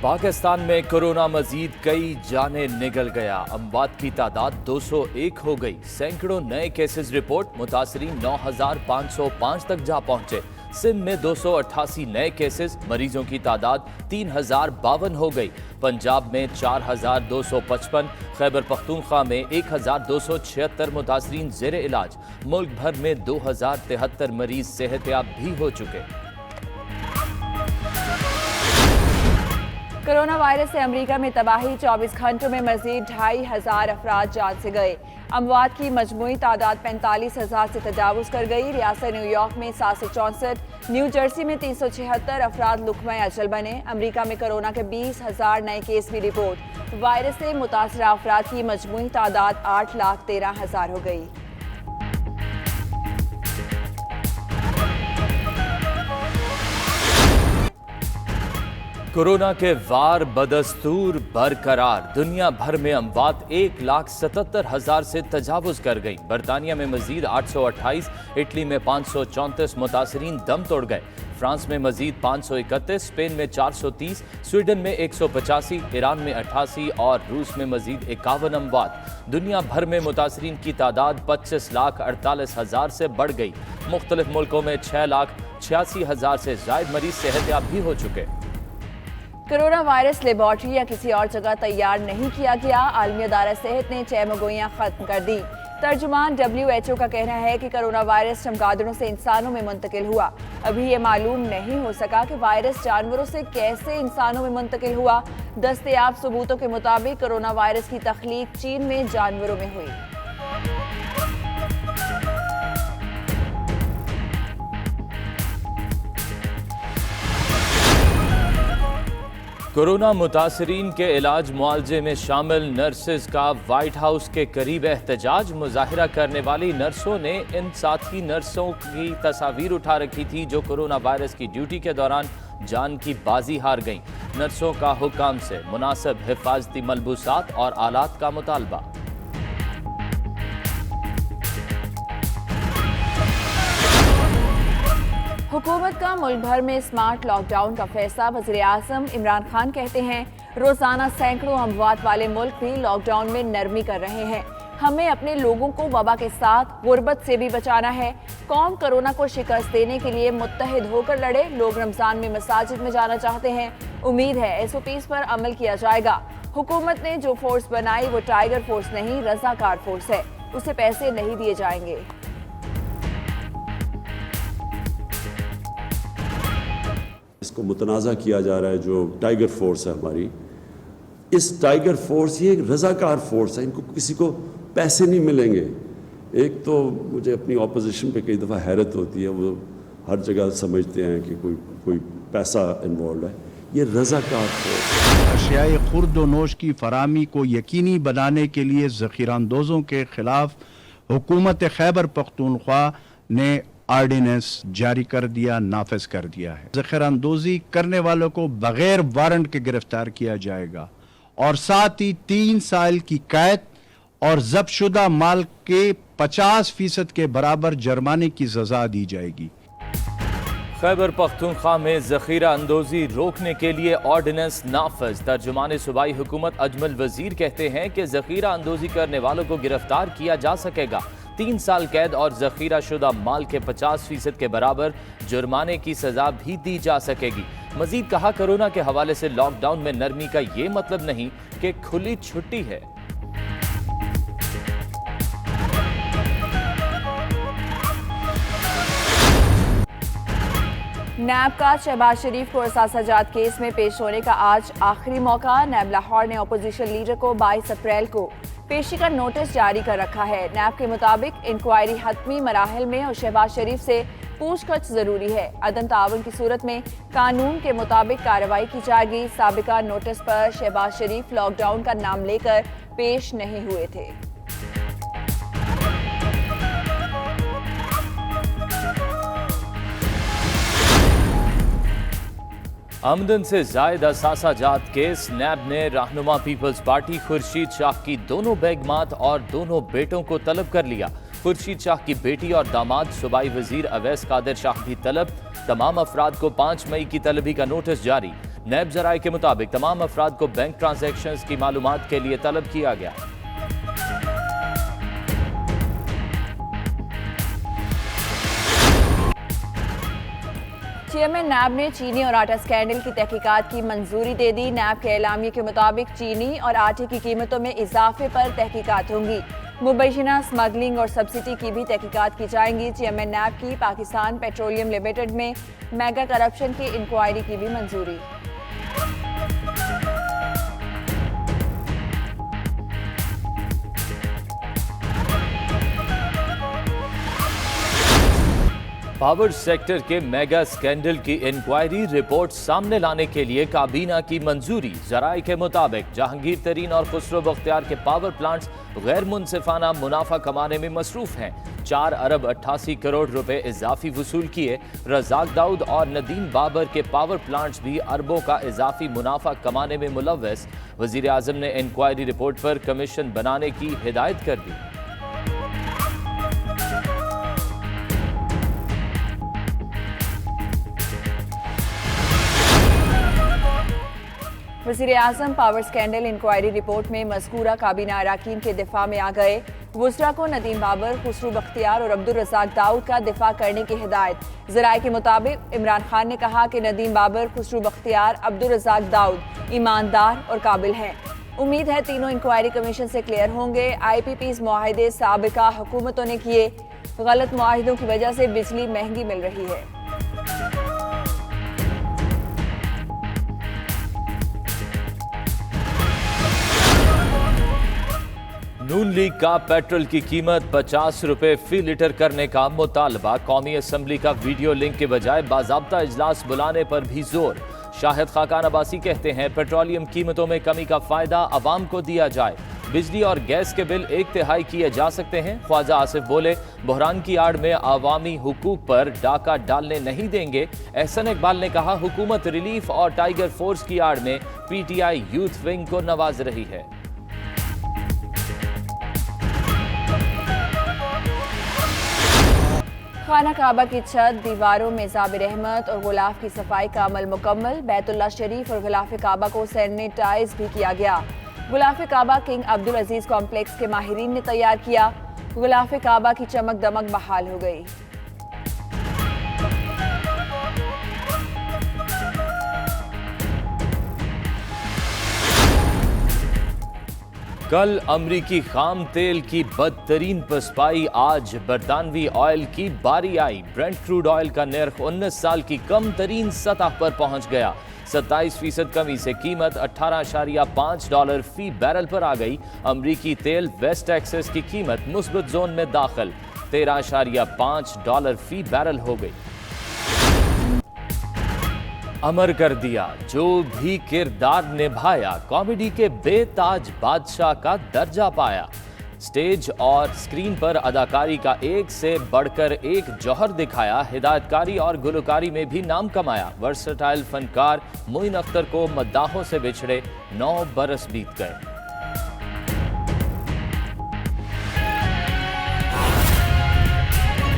पाकिस्तान में कोरोना मजीद कई जाने निगल गया। अमवात की तादाद 201 हो गई। सैकड़ों नए केसेस रिपोर्ट। मुतासरीन 9,505 तक जा पहुंचे। सिंध में 288 नए केसेस। मरीजों की तादाद 3,052 हो गई। पंजाब में 4,255। खैबर पख्तूनख्वा में 1,276 मुतासरीन जेर इलाज। मुल्क भर में 2,073 मरीज सेहतयाब भी हो चुके। कोरोना वायरस से अमेरिका में तबाही। 24 घंटों में मजीद 2,500 अफराद जान से गए। अमवात की मजमूई तादाद 45,000 से तजावुज कर गई। रियासत न्यूयॉर्क में 764, न्यू जर्सी में 376 अफराद लुकमा अजल बने। अमेरिका में कोरोना के 20,000 नए केस की रिपोर्ट। वायरस से मुतासरा अफराद की मजमूई तादाद 8,13,000 हो गई। कोरोना के वार बदस्तूर बरकरार। दुनिया भर में अमवात 1,77,000 से तजावुज कर गई। बरतानिया में मजीद 828, इटली में 534 मुतासरीन दम तोड़ गए। फ्रांस में मजीद 531, स्पेन में 430, स्वीडन में 185, ईरान में 88 और रूस में मजीद 51 अमवात। दुनिया भर में मुतासरीन की तादाद 25,48,000 से बढ़ गई। मुख्तलिफ मुल्कों में 6,86,000 से जायद मरीज सेहतयाब भी हो चुके। कोरोना वायरस लेबॉर्ट्री या किसी और जगह तैयार नहीं किया गया। आलमी अदारा सेहत ने चमगोइयाँ खत्म कर दी। तर्जुमान WHO का कहना है कि कोरोना वायरस चमगादड़ों से इंसानों में मुंतकिल हुआ। अभी ये मालूम नहीं हो सका कि वायरस जानवरों से कैसे इंसानों में मुंतकिल हुआ। दस्तयाब सबूतों के मुताबिक कोरोना वायरस की तख्लीक चीन में जानवरों में हुई। कोरोना मुतासरीन के इलाज मुआवजे में शामिल नर्सेज का व्हाइट हाउस के करीब एहतजाज। मुजाहिरा करने वाली नर्सों ने इन साथी नर्सों की तस्वीर उठा रखी थी जो कोरोना वायरस की ड्यूटी के दौरान जान की बाजी हार गईं। नर्सों का हुकाम से मुनासिब हिफाजती मलबूसात और आलात का मुतालबा। हुकूमत का मुल्क भर में स्मार्ट लॉकडाउन का फैसला। वज़ीर-ए-आज़म इमरान खान कहते हैं रोजाना सैकड़ों अमवात वाले मुल्क भी लॉकडाउन में नरमी कर रहे हैं। हमें अपने लोगों को वबा के साथ गुर्बत से भी बचाना है। कौम कोरोना को शिकस्त देने के लिए मुत्तहिद होकर लड़े। लोग रमजान में मसाजिद में जाना चाहते हैं। उम्मीद है SOPs पर अमल किया जाएगा। हुकूमत ने जो फोर्स बनाई वो टाइगर फोर्स नहीं, रज़ाकार फोर्स है। उसे पैसे नहीं दिए जाएंगे। इसको मुतनाज़ा किया जा रहा है जो टाइगर फोर्स है हमारी। इस टाइगर फोर्स ये एक रज़ाकार फोर्स है। इनको किसी को पैसे नहीं मिलेंगे। एक तो मुझे अपनी ऑपोजिशन पे कई दफ़ा हैरत होती है, वो हर जगह समझते हैं कि कोई पैसा इन्वॉल्व है। ये रज़ाकार फोर्स। अशियाए खुर्द व नोश की फराहमी को यकीनी बनाने के लिए ज़ख़ीराअंदोज़ों के खिलाफ हुकूमत खैबर पख्तूनख्वा ने आर्डिनेंस जारी कर दिया, नाफिज कर दिया है। ज़ख़ीराअंदोज़ी करने वालों को बगैर वारंट के गिरफ्तार किया जाएगा और साथ ही 3 साल की कैद और ज़ब्तशुदा माल के 50% के बराबर जुर्माने की सज़ा दी जाएगी। खैबर पख्तूनख्वा में ज़ख़ीरा अंदोज़ी रोकने के लिए ऑर्डिनेंस नाफिज। तर्जुमान सूबाई हुकूमत अजमल वजीर कहते हैं कि ज़ख़ीरा अंदोज़ी करने वालों को गिरफ्तार किया जा सकेगा। 3 साल कैद और ज़ख़ीरा शुदा माल के 50% के बराबर जुर्माने की सज़ा भी दी जा सकेगी। मजीद कहा, कोरोना के हवाले से लॉकडाउन में नरमी का ये मतलब नहीं कि खुली छुट्टी है। नैब का शहबाज शरीफ को असासाजात केस में पेश होने का आज आखिरी मौका। नैब लाहौर ने अपोजिशन लीडर को 22 अप्रैल को पेशी का नोटिस जारी कर रखा है। नैब के मुताबिक इंक्वायरी हतमी मराहल में और शहबाज शरीफ से पूछताछ जरूरी है। अदम ताउन की सूरत में कानून के मुताबिक कार्रवाई की जाएगी। साबिका नोटिस पर शहबाज शरीफ लॉकडाउन का नाम लेकर पेश नहीं हुए थे। आमदन से जायद असासाजात केस। नैब ने रहनुमा पीपल्स पार्टी खुर्शीद शाह की दोनों बेगमात और दोनों बेटों को तलब कर लिया। खुर्शीद शाह की बेटी और दामाद सूबाई वजीर अवैस कादिर शाह भी तलब। तमाम अफराद को 5 मई की तलबी का नोटिस जारी। नैब जराये के मुताबिक तमाम अफराद को बैंक ट्रांजैक्शंस की मालूमात के लिए तलब किया गया। चेयरमैन नैब ने चीनी और आटा स्कैंडल की तहकीकात की मंजूरी दे दी। नैब के एलामिये के मुताबिक चीनी और आटे की कीमतों में इजाफे पर तहकीकात होंगी। मुबैना स्मगलिंग और सब्सिडी की भी तहकीकात की जाएंगी। चेयरमैन नैब की पाकिस्तान पेट्रोलियम लिमिटेड में मेगा करप्शन की इंक्वायरी की भी मंजूरी। पावर सेक्टर के मेगा स्कैंडल की इंक्वायरी रिपोर्ट सामने लाने के लिए काबीना की मंजूरी। जराये के मुताबिक जहांगीर तरीन और खुसरो बख्तियार के पावर प्लांट्स गैर मुनसिफाना मुनाफा कमाने में मसरूफ हैं। 4 अरब 88 करोड़ रुपए इजाफी वसूल किए। रजाक दाऊद और नदीम बाबर के पावर प्लांट्स भी अरबों का इजाफी मुनाफा कमाने में मुलव्वस। वजीर आजम ने इंक्वायरी रिपोर्ट पर कमीशन बनाने की हिदायत कर दी। वज़ीर आज़म पावर स्कैंडल इंक्वायरी रिपोर्ट में मज़कूरा काबीना अरकान के दिफा में आ गए। वुज़रा को नदीम बाबर, खुसरो बख्तियार और अब्दुल रज़ाक दाऊद का दिफा करने की हिदायत। ज़राए के मुताबिक इमरान खान ने कहा कि नदीम बाबर, खुसरो बख्तियार, अब्दुल रज़ाक दाऊद ईमानदार और काबिल हैं। उम्मीद है तीनों इंक्वायरी कमीशन से क्लियर होंगे। IPPs मुआहिदे साबिका हुकूमतों ने किए। गलत मुआहिदों की वजह से बिजली महंगी मिल रही है। नून लीग का पेट्रोल की कीमत 50 रुपए फी लीटर करने का मुतालबा। कौमी असम्बली का वीडियो लिंक के बजाय बाज़ाब्ता इजलास बुलाने पर भी जोर। शाहिद खाकान अब्बासी कहते हैं पेट्रोलियम कीमतों में कमी का फायदा अवाम को दिया जाए। बिजली और गैस के बिल 1/3 किए जा सकते हैं। ख्वाजा आसिफ बोले बहरान की आड़ में अवामी हुकूक पर डाका डालने नहीं देंगे। एहसन इकबाल ने कहा हुकूमत रिलीफ और टाइगर फोर्स की आड़ में PTI यूथ विंग को नवाज रही है। खाना काबा की छत, दीवारों में ज़ाबिर रहमत और गुलाफ की सफाई का अमल मुकम्मल। बैतुल्लाह शरीफ और गुलाफ काबा को सैनिटाइज भी किया गया। गुलाफ काबा किंग अब्दुल अजीज कॉम्प्लेक्स के माहिरीन ने तैयार किया। गुलाफ काबा की चमक दमक बहाल हो गई। कल अमरीकी खाम तेल की बदतरीन पसपाई, आज बरतानवी ऑयल की बारी आई। ब्रेंट क्रूड ऑयल का नर्ख 19 साल की कम तरीन सतह पर पहुंच गया। 27% कमी से कीमत $18.5 फी बैरल पर आ गई। अमरीकी तेल वेस्ट टेक्सास की कीमत मुस्बत जोन में दाखिल, $13.5 फी बैरल हो गई। अमर कर दिया जो भी किरदार निभाया, कॉमेडी के बेताज बादशाह का दर्जा पाया। स्टेज और स्क्रीन पर अदाकारी का एक से बढ़कर एक जौहर दिखाया। हिदायतकारी और गुलकारी में भी नाम कमाया। वर्सटाइल फनकार मोइन अख्तर को मद्दाहों से बिछड़े 9 बरस बीत गए।